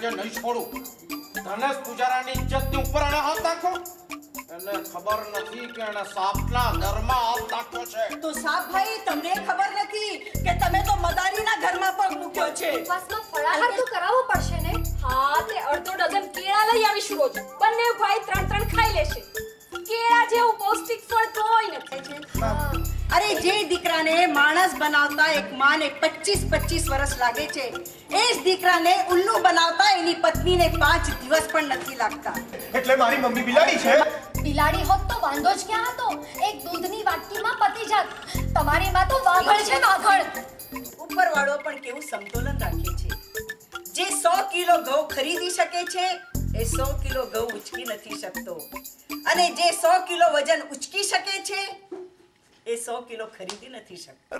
આજે નહીં છોડું. ધનેશ પૂજારાની ઇજ્જતની ઉપર આને હાથ નાખો. એને ખબર નથી કે એને સાપના ઘરમાં હાથ નાખ્યો છે. તો સાપ ભાઈ તમને ખબર નથી કે તમે તો મદારીના ઘરમાં પગ મૂક્યો છે. ઉપવાસનો ફળાહાર તો કરાવવો પડશે ને. હા, તે અડધો ડઝન કેળા લઈ આવીશું રોજ. બંને ભાઈ 3-3 ખાઈ લેશે. કેળા જેવું પૌષ્ટિક ફળ કોઈ નથી. અરે જે દીકરાને માણસ બનાવતા એક માને 25-25 વર્ષ લાગે છે, એ જ દીકરાને ઉલ્લુ બનાવતા એની પત્નીને 5 દિવસ પણ નથી લાગતા. એટલે મારી મમ્મી બિલાડી છે. બિલાડી હોત તો વાંધો જ ક્યાં હતો? એક દૂધની વાટકીમાં પતી જાત. તમારી માં તો વાઘળ છે, વાઘળ. ઉપરવાળો પણ કેવું સમતોલન રાખે છે. જે 100 કિલો ઘઉં ખરીદી શકે છે, એ 100 કિલો ઘઉં ઉચકી નથી શકતો. અને જે 100 કિલો વજન ઉચકી શકે છે, એ 100 કિલો खरीदी नहीं सकता.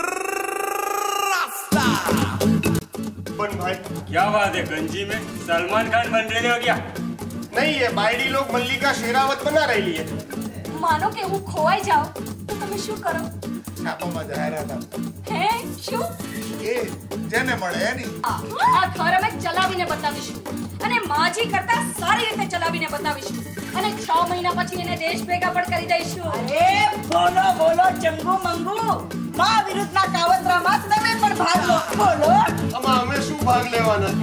बन भाई क्या बात है, गंजी में सलमान खान बन रहे हो क्या? नहीं, ये बायडी लोग मल्लिका शेरावत बना रही है. मानो के હું ખોવાઈ જાઉં તો તમે શું કરો? છાપામાં જાહેરાત આપો. હે શું? એ જેને મળે એની. આ ઘર અમે ચલાવીને બતાવીશું અને માજી કરતા સારી રીતે ચલાવીને બતાવીશું અને 6 મહિના પછી એને દેશ ભેગા પણ કરી દઈશું. અરે બોલો બોલો ચંગુ મંગુ, માં વિરુદ્ધના કાવતરામાં તમે પણ ભાગ લો. બોલો. આમાં અમે શું ભાગ લેવાના?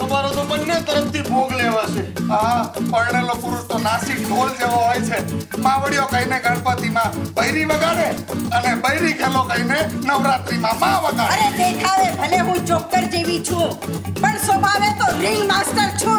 અમારો તો બંને તરફથી ભોગ લેવાશે. હા, પરણેલો પુરુષ તો નાસિક ઢોલ જેવો હોય છે. માવડીઓ કહીને ગણપતિમાં બૈરી વગાડે અને બૈરી ખેલો કહીને નવરાત્રીમાં માં વગાડે. અરે દેખાવે ભલે હું જોકર જેવી છું, પણ સ્વભાવે તો રિંગ માસ્ટર છું.